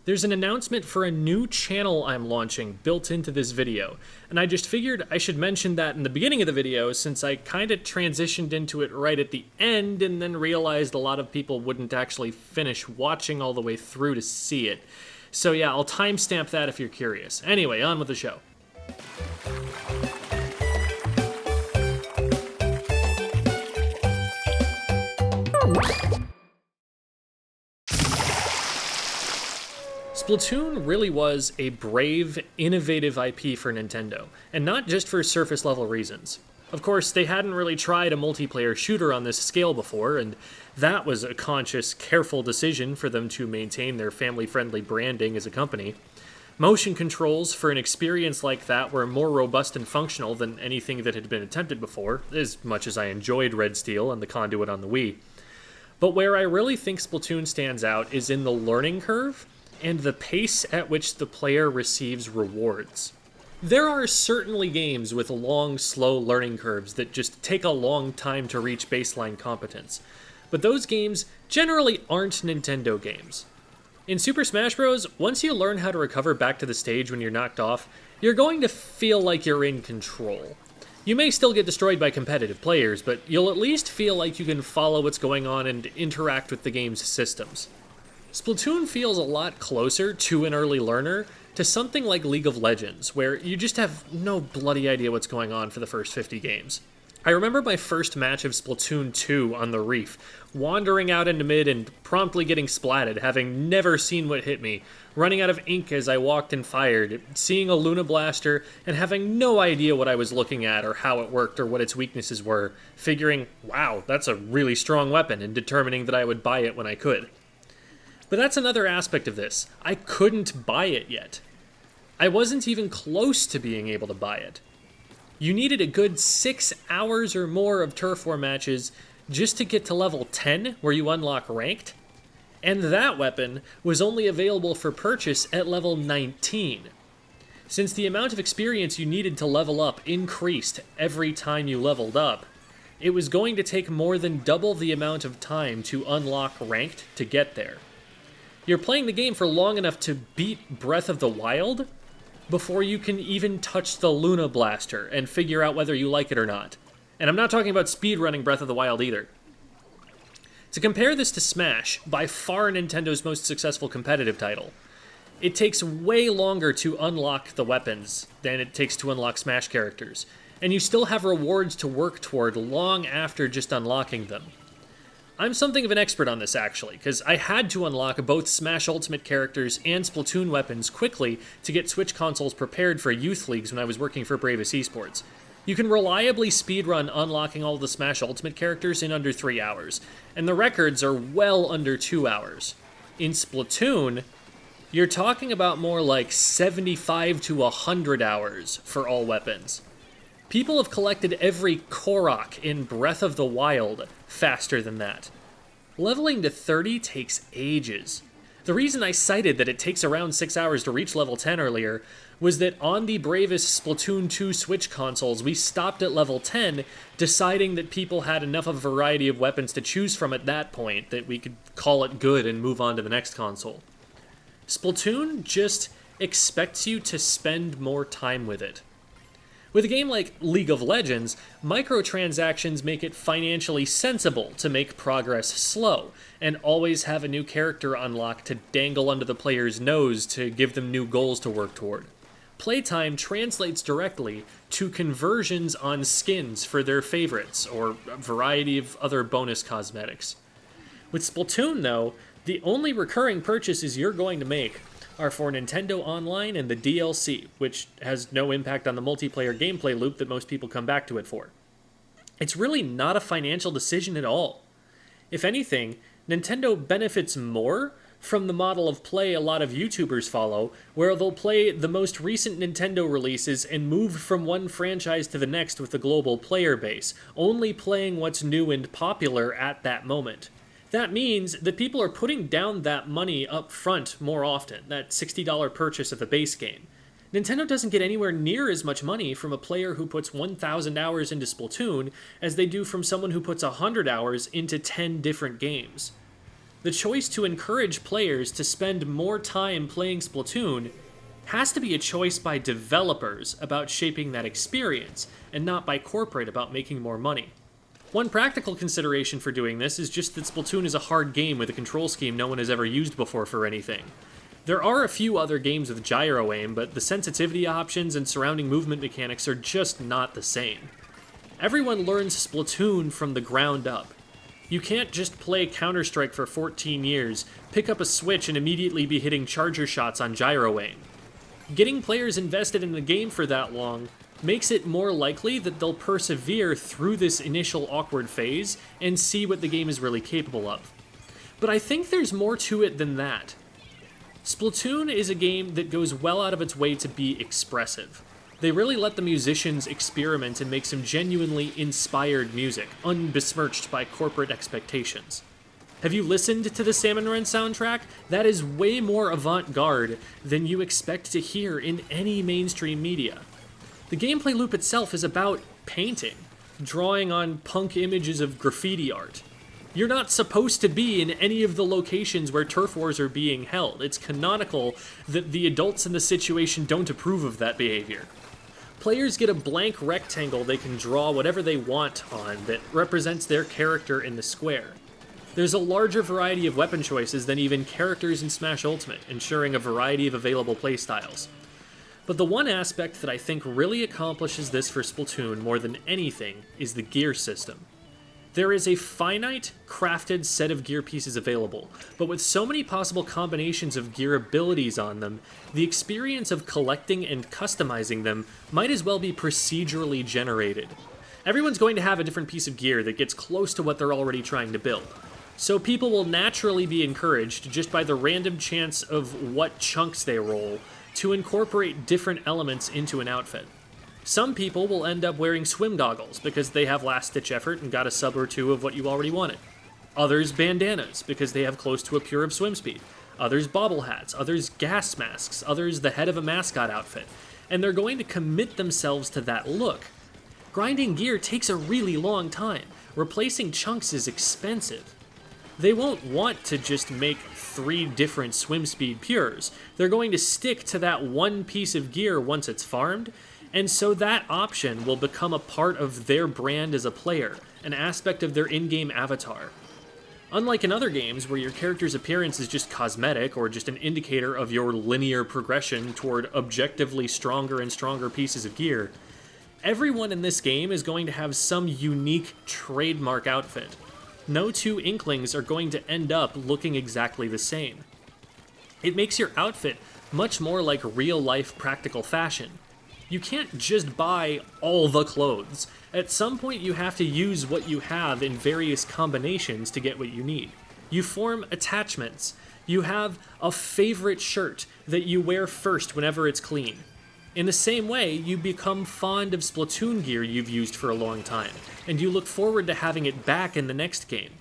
There's an announcement for a new channel I'm launching built into this video, and I just figured I should mention that in the beginning of the video since I kinda transitioned into it right at the end and then realized a lot of people wouldn't actually finish watching all the way through to see it. So yeah, I'll timestamp that if you're curious. Anyway, on with the show. Splatoon really was a brave, innovative IP for Nintendo, and not just for surface-level reasons. Of course, they hadn't really tried a multiplayer shooter on this scale before, and that was a conscious, careful decision for them to maintain their family-friendly branding as a company. Motion controls for an experience like that were more robust and functional than anything that had been attempted before, as much as I enjoyed Red Steel and the Conduit on the Wii. But where I really think Splatoon stands out is in the learning curve, and the pace at which the player receives rewards. There are certainly games with long, slow learning curves that just take a long time to reach baseline competence, but those games generally aren't Nintendo games. In Super Smash Bros., once you learn how to recover back to the stage when you're knocked off, you're going to feel like you're in control. You may still get destroyed by competitive players, but you'll at least feel like you can follow what's going on and interact with the game's systems. Splatoon feels a lot closer to an early learner to something like League of Legends, where you just have no bloody idea what's going on for the first 50 games. I remember my first match of Splatoon 2 on the Reef, wandering out into mid and promptly getting splatted, having never seen what hit me, running out of ink as I walked and fired, seeing a Luna Blaster, and having no idea what I was looking at or how it worked or what its weaknesses were, figuring, wow, that's a really strong weapon, and determining that I would buy it when I could. But that's another aspect of this. I couldn't buy it yet. I wasn't even close to being able to buy it. You needed a good 6 hours or more of Turf War matches just to get to level 10, where you unlock Ranked, and that weapon was only available for purchase at level 19. Since the amount of experience you needed to level up increased every time you leveled up, it was going to take more than double the amount of time to unlock Ranked to get there. You're playing the game for long enough to beat Breath of the Wild before you can even touch the Luna Blaster and figure out whether you like it or not. And I'm not talking about speedrunning Breath of the Wild either. To compare this to Smash, by far Nintendo's most successful competitive title, it takes way longer to unlock the weapons than it takes to unlock Smash characters, and you still have rewards to work toward long after just unlocking them. I'm something of an expert on this, actually, because I had to unlock both Smash Ultimate characters and Splatoon weapons quickly to get Switch consoles prepared for youth leagues when I was working for Bravus Esports. You can reliably speedrun unlocking all the Smash Ultimate characters in under 3 hours, and the records are well under 2 hours. In Splatoon, you're talking about more like 75 to 100 hours for all weapons. People have collected every Korok in Breath of the Wild faster than that. Leveling to 30 takes ages. The reason I cited that it takes around 6 hours to reach level 10 earlier was that on the Bravest Splatoon 2 Switch consoles, we stopped at level 10, deciding that people had enough of a variety of weapons to choose from at that point that we could call it good and move on to the next console. Splatoon just expects you to spend more time with it. With a game like League of Legends, microtransactions make it financially sensible to make progress slow, and always have a new character unlock to dangle under the player's nose to give them new goals to work toward. Playtime translates directly to conversions on skins for their favorites, or a variety of other bonus cosmetics. With Splatoon, though, the only recurring purchases you're going to make are for Nintendo Online and the DLC, which has no impact on the multiplayer gameplay loop that most people come back to it for. It's really not a financial decision at all. If anything, Nintendo benefits more from the model of play a lot of YouTubers follow, where they'll play the most recent Nintendo releases and move from one franchise to the next with a global player base, only playing what's new and popular at that moment. That means that people are putting down that money up front more often, that $60 purchase of the base game. Nintendo doesn't get anywhere near as much money from a player who puts 1,000 hours into Splatoon as they do from someone who puts 100 hours into 10 different games. The choice to encourage players to spend more time playing Splatoon has to be a choice by developers about shaping that experience, and not by corporate about making more money. One practical consideration for doing this is just that Splatoon is a hard game with a control scheme no one has ever used before for anything. There are a few other games with gyro aim, but the sensitivity options and surrounding movement mechanics are just not the same. Everyone learns Splatoon from the ground up. You can't just play Counter-Strike for 14 years, pick up a Switch, and immediately be hitting charger shots on gyro aim. Getting players invested in the game for that long makes it more likely that they'll persevere through this initial awkward phase and see what the game is really capable of. But I think there's more to it than that. Splatoon is a game that goes well out of its way to be expressive. They really let the musicians experiment and make some genuinely inspired music, unbesmirched by corporate expectations. Have you listened to the Salmon Run soundtrack? That is way more avant-garde than you expect to hear in any mainstream media. The gameplay loop itself is about painting, drawing on punk images of graffiti art. You're not supposed to be in any of the locations where turf wars are being held. It's canonical that the adults in the situation don't approve of that behavior. Players get a blank rectangle they can draw whatever they want on that represents their character in the square. There's a larger variety of weapon choices than even characters in Smash Ultimate, ensuring a variety of available playstyles. But the one aspect that I think really accomplishes this for Splatoon more than anything is the gear system. There is a finite, crafted set of gear pieces available, but with so many possible combinations of gear abilities on them, the experience of collecting and customizing them might as well be procedurally generated. Everyone's going to have a different piece of gear that gets close to what they're already trying to build. So people will naturally be encouraged, just by the random chance of what chunks they roll, to incorporate different elements into an outfit. Some people will end up wearing swim goggles because they have last-ditch effort and got a sub or two of what you already wanted. Others bandanas because they have close to a pure of swim speed. Others bobble hats, others gas masks, others the head of a mascot outfit. And they're going to commit themselves to that look. Grinding gear takes a really long time. Replacing chunks is expensive. They won't want to just make 3 different swim speed pures. They're going to stick to that one piece of gear once it's farmed, and so that option will become a part of their brand as a player, an aspect of their in-game avatar. Unlike in other games where your character's appearance is just cosmetic or just an indicator of your linear progression toward objectively stronger and stronger pieces of gear, everyone in this game is going to have some unique trademark outfit. No two Inklings are going to end up looking exactly the same. It makes your outfit much more like real-life practical fashion. You can't just buy all the clothes. At some point you have to use what you have in various combinations to get what you need. You form attachments. You have a favorite shirt that you wear first whenever it's clean. In the same way, you become fond of Splatoon gear you've used for a long time, and you look forward to having it back in the next game.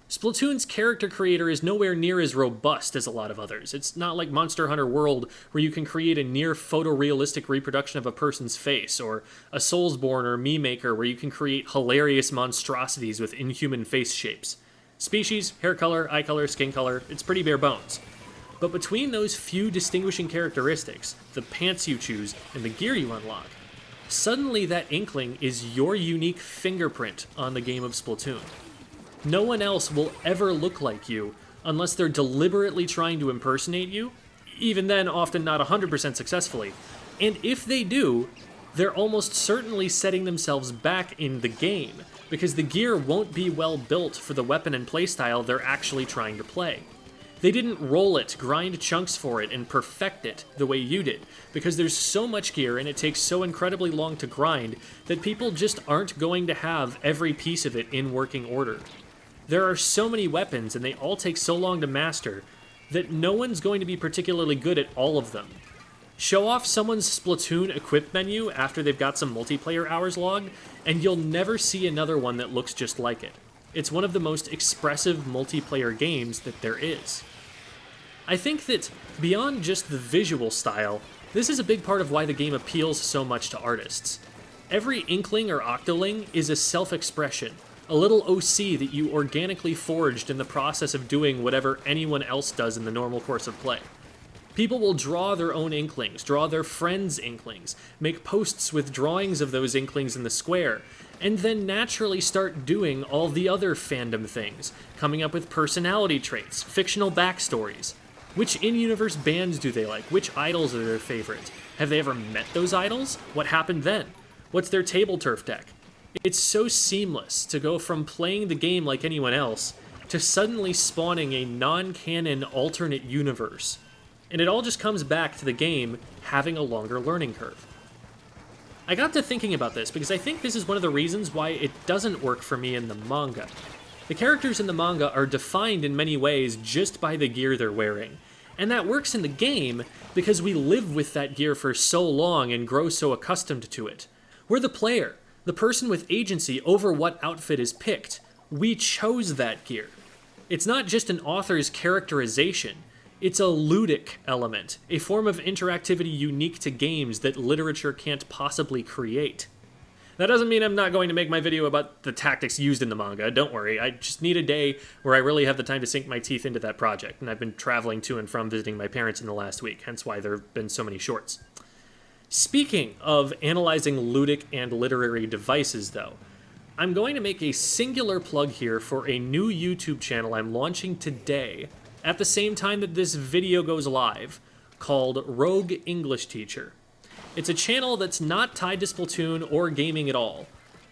Splatoon's character creator is nowhere near as robust as a lot of others. It's not like Monster Hunter World, where you can create a near photorealistic reproduction of a person's face, or a Soulsborne or Mii Maker, where you can create hilarious monstrosities with inhuman face shapes. Species, hair color, eye color, skin color, it's pretty bare bones. But between those few distinguishing characteristics, the pants you choose and the gear you unlock, suddenly that Inkling is your unique fingerprint on the game of Splatoon. No one else will ever look like you unless they're deliberately trying to impersonate you, even then often not 100% successfully. And if they do, they're almost certainly setting themselves back in the game, because the gear won't be well built for the weapon and playstyle they're actually trying to play. They didn't roll it, grind chunks for it, and perfect it the way you did, because there's so much gear and it takes so incredibly long to grind that people just aren't going to have every piece of it in working order. There are so many weapons and they all take so long to master that no one's going to be particularly good at all of them. Show off someone's Splatoon equip menu after they've got some multiplayer hours logged, and you'll never see another one that looks just like it. It's one of the most expressive multiplayer games that there is. I think that beyond just the visual style, this is a big part of why the game appeals so much to artists. Every Inkling or Octoling is a self-expression, a little OC that you organically forged in the process of doing whatever anyone else does in the normal course of play. People will draw their own Inklings, draw their friends' Inklings, make posts with drawings of those Inklings in the square, and then naturally start doing all the other fandom things, coming up with personality traits, fictional backstories. Which in-universe bands do they like? Which idols are their favorites? Have they ever met those idols? What happened then? What's their table turf deck? It's so seamless to go from playing the game like anyone else to suddenly spawning a non-canon alternate universe. And it all just comes back to the game having a longer learning curve. I got to thinking about this because I think this is one of the reasons why it doesn't work for me in the manga. The characters in the manga are defined in many ways just by the gear they're wearing. And that works in the game because we live with that gear for so long and grow so accustomed to it. We're the player, the person with agency over what outfit is picked. We chose that gear. It's not just an author's characterization. It's a ludic element, a form of interactivity unique to games that literature can't possibly create. That doesn't mean I'm not going to make my video about the tactics used in the manga, don't worry. I just need a day where I really have the time to sink my teeth into that project, and I've been traveling to and from visiting my parents in the last week, hence why there have been so many shorts. Speaking of analyzing ludic and literary devices, though, I'm going to make a singular plug here for a new YouTube channel I'm launching today, at the same time that this video goes live, called Rogue English Teacher. It's a channel that's not tied to Splatoon or gaming at all,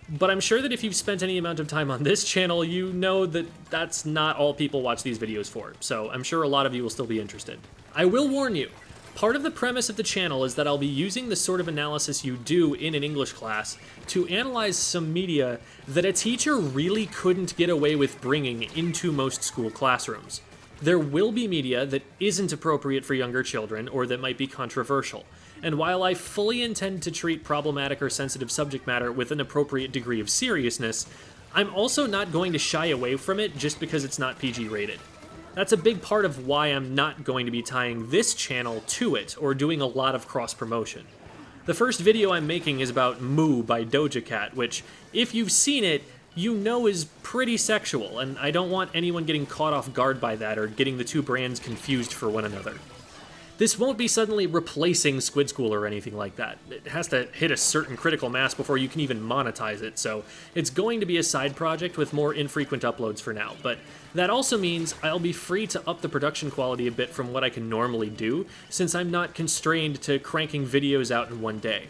but I'm sure that if you've spent any amount of time on this channel, you know that that's not all people watch these videos for, so I'm sure a lot of you will still be interested. I will warn you, part of the premise of the channel is that I'll be using the sort of analysis you do in an English class to analyze some media that a teacher really couldn't get away with bringing into most school classrooms. There will be media that isn't appropriate for younger children or that might be controversial. And while I fully intend to treat problematic or sensitive subject matter with an appropriate degree of seriousness, I'm also not going to shy away from it just because it's not PG rated. That's a big part of why I'm not going to be tying this channel to it or doing a lot of cross-promotion. The first video I'm making is about Moo by Doja Cat, which, if you've seen it, you know is pretty sexual, and I don't want anyone getting caught off guard by that or getting the two brands confused for one another. This won't be suddenly replacing Squid School or anything like that. It has to hit a certain critical mass before you can even monetize it, so it's going to be a side project with more infrequent uploads for now, but that also means I'll be free to up the production quality a bit from what I can normally do, since I'm not constrained to cranking videos out in one day.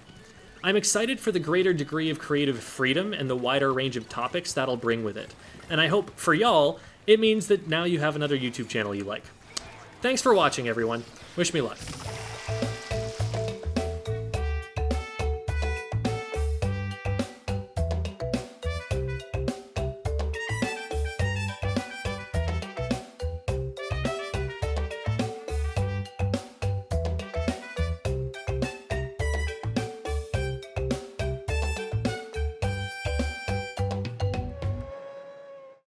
I'm excited for the greater degree of creative freedom and the wider range of topics that'll bring with it, and I hope, for y'all, it means that now you have another YouTube channel you like. Thanks for watching, everyone. Wish me luck.